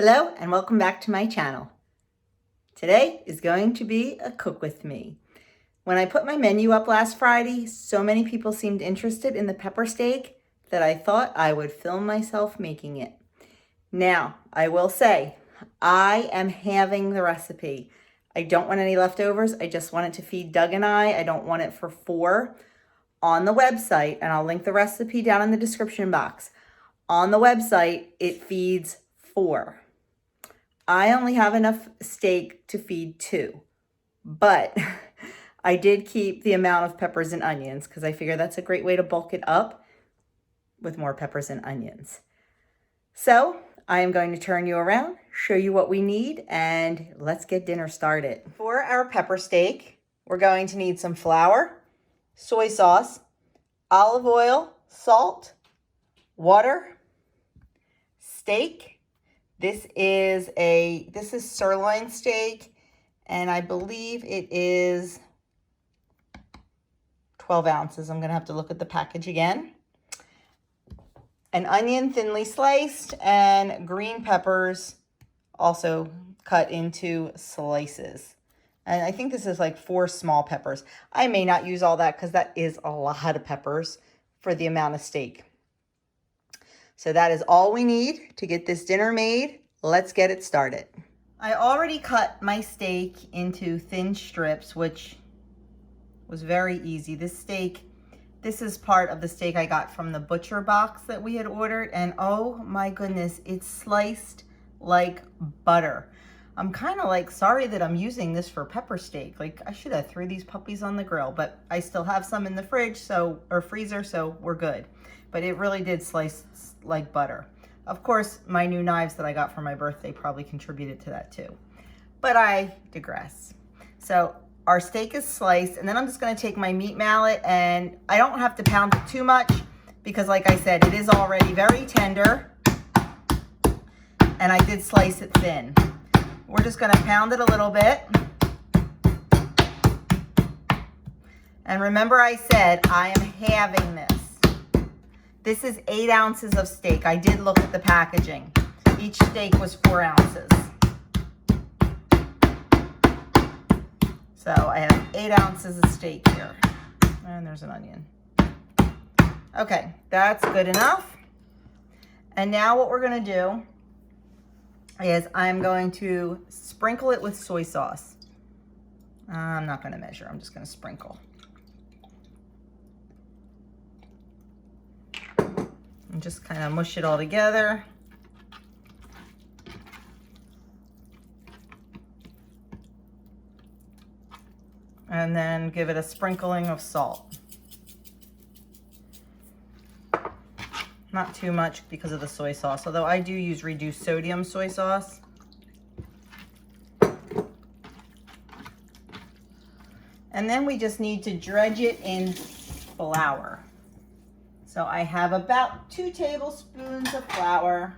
Hello and welcome back to my channel. Today is going to be a cook with me. When I put my menu up last Friday, so many people seemed interested in the pepper steak that I thought I would film myself making it. Now, I will say, I am having the recipe. I don't want any leftovers. I just want it to feed Doug and I don't want it for 4. On the website, and I'll link the recipe down in the description box. On the website, it feeds 4. I only have enough steak to feed 2, but I did keep the amount of peppers and onions because I figure that's a great way to bulk it up with more peppers and onions. So I am going to turn you around, show you what we need, and let's get dinner started. For our pepper steak, we're going to need some flour, soy sauce, olive oil, salt, water, steak. This is sirloin steak, and I believe it is 12 ounces. I'm gonna have to look at the package again. An onion thinly sliced, and green peppers also cut into slices. And I think this is like 4 small peppers. I may not use all that because that is a lot of peppers for the amount of steak. So that is all we need to get this dinner made. Let's get it started. I already cut my steak into thin strips, which was very easy. This is part of the steak I got from the butcher box that we had ordered. And oh my goodness, it's sliced like butter. I'm kind of like sorry that I'm using this for pepper steak. Like I should have threw these puppies on the grill, but I still have some in the fridge, or freezer, so we're good. But it really did slice like butter. Of course, my new knives that I got for my birthday probably contributed to that too. But I digress. So our steak is sliced, and then I'm just gonna take my meat mallet, and I don't have to pound it too much because like I said, it is already very tender, and I did slice it thin. We're just gonna pound it a little bit. And remember I said I am halving this. This is 8 ounces of steak. I did look at the packaging. Each steak was 4 ounces. So I have 8 ounces of steak here. And there's an onion. Okay, that's good enough. And now what we're gonna do is I'm going to sprinkle it with soy sauce. I'm not gonna measure, I'm just gonna sprinkle. And just kind of mush it all together. And then give it a sprinkling of salt. Not too much because of the soy sauce, although I do use reduced sodium soy sauce. And then we just need to dredge it in flour. So I have about 2 tablespoons of flour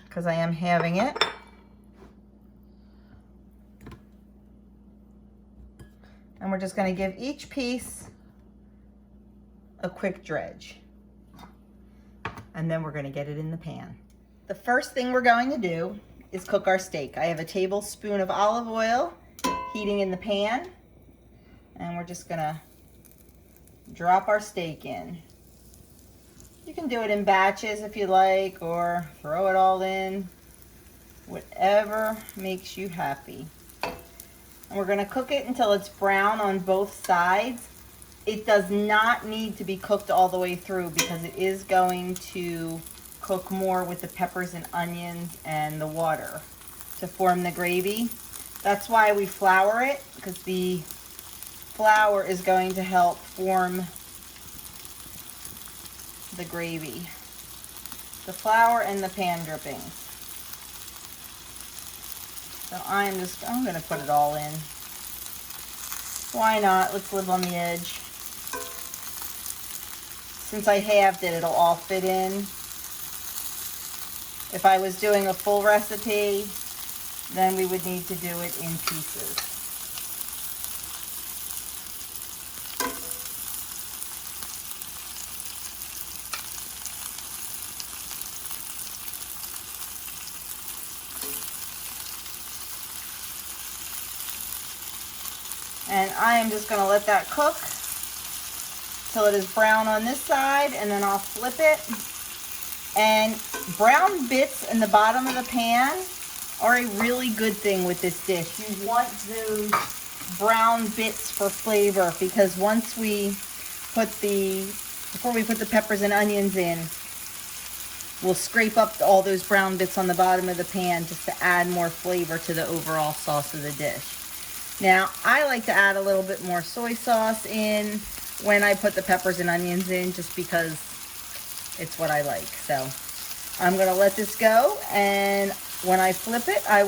because I am having it. And we're just going to give each piece a quick dredge. And then we're going to get it in the pan. The first thing we're going to do is cook our steak. I have a tablespoon of olive oil heating in the pan. And we're just going to drop our steak in. You can do it in batches if you like, or throw it all in, whatever makes you happy. And we're going to cook it until it's brown on both sides. It does not need to be cooked all the way through because it is going to cook more with the peppers and onions and the water to form the gravy. That's why we flour it, because the flour is going to help form the gravy. The flour and the pan drippings. So I'm going to put it all in. Why not? Let's live on the edge. Since I halved it, it'll all fit in. If I was doing a full recipe, then we would need to do it in pieces. And I am just going to let that cook till it is brown on this side, and then I'll flip it. And brown bits in the bottom of the pan are a really good thing with this dish. You want those brown bits for flavor, because once we put before we put the peppers and onions in, we'll scrape up all those brown bits on the bottom of the pan just to add more flavor to the overall sauce of the dish. Now, I like to add a little bit more soy sauce in when I put the peppers and onions in, just because it's what I like. So I'm going to let this go, and when I flip it, I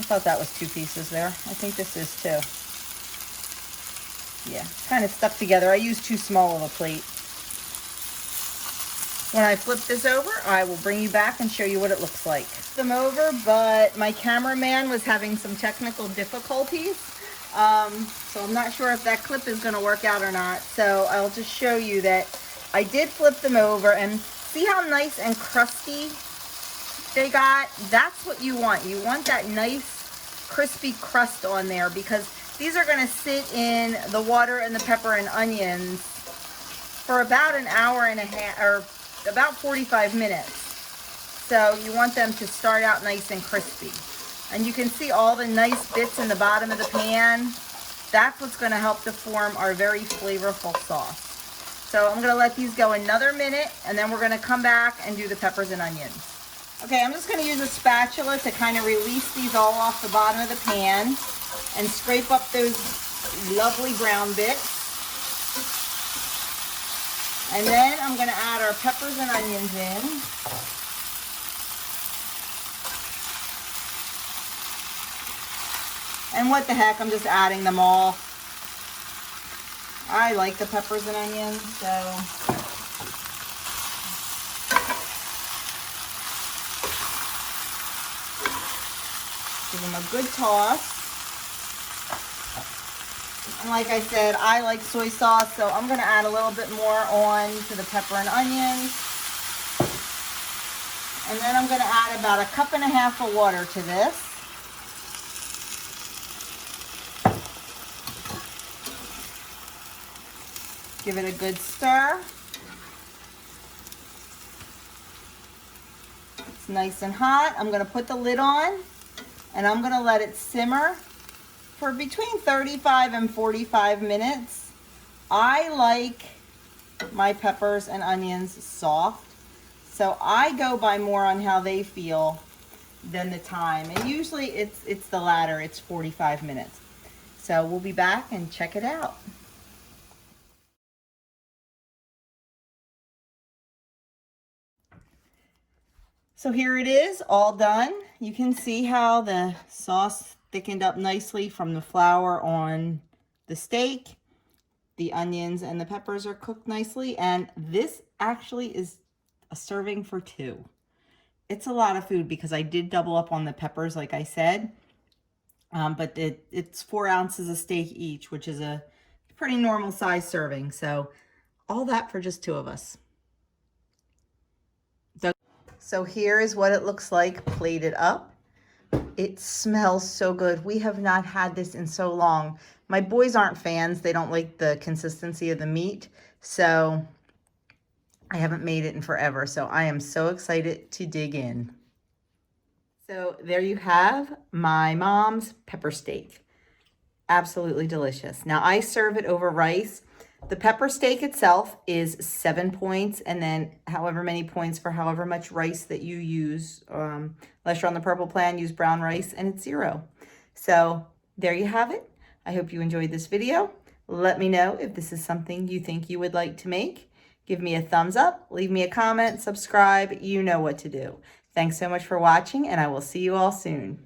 thought that was 2 pieces there. I think this is 2. Yeah, kind of stuck together. I used too small of a plate. When I flip this over, I will bring you back and show you what it looks like. Them over, but my cameraman was having some technical difficulties. So I'm not sure if that clip is going to work out or not. So I'll just show you that I did flip them over, and see how nice and crusty they got? That's what you want. You want that nice crispy crust on there, because these are going to sit in the water and the pepper and onions for about an hour and a half, or about 45 minutes. So you want them to start out nice and crispy. And you can see all the nice bits in the bottom of the pan. That's what's going to help to form our very flavorful sauce. So I'm going to let these go another minute, and then we're going to come back and do the peppers and onions. Okay, I'm just going to use a spatula to kind of release these all off the bottom of the pan and scrape up those lovely brown bits. And then I'm going to add our peppers and onions in. And what the heck, I'm just adding them all. I like the peppers and onions, so. Give them a good toss. And like I said, I like soy sauce, so I'm going to add a little bit more on to the pepper and onions. And then I'm going to add about 1.5 cups of water to this. Give it a good stir. It's nice and hot. I'm going to put the lid on, and I'm going to let it simmer for between 35 and 45 minutes. I like my peppers and onions soft, so I go by more on how they feel than the time. And usually it's the latter, it's 45 minutes. So we'll be back and check it out. So here it is, all done. You can see how the sauce thickened up nicely from the flour on the steak. The onions and the peppers are cooked nicely, and this actually is a serving for 2. It's a lot of food because I did double up on the peppers, like I said, but it's 4 ounces of steak each, which is a pretty normal size serving. So all that for just 2 of us. So here is what it looks like plated up. It smells so good. We have not had this in so long. My boys aren't fans. They don't like the consistency of the meat. So I haven't made it in forever. So I am so excited to dig in. So there you have my mom's pepper steak. Absolutely delicious. Now I serve it over rice. The pepper steak itself is 7 points, and then however many points for however much rice that you use. Unless you're on the purple plan, use brown rice, and it's 0. So there you have it. I hope you enjoyed this video. Let me know if this is something you think you would like to make. Give me a thumbs up, leave me a comment, subscribe. You know what to do. Thanks so much for watching, and I will see you all soon.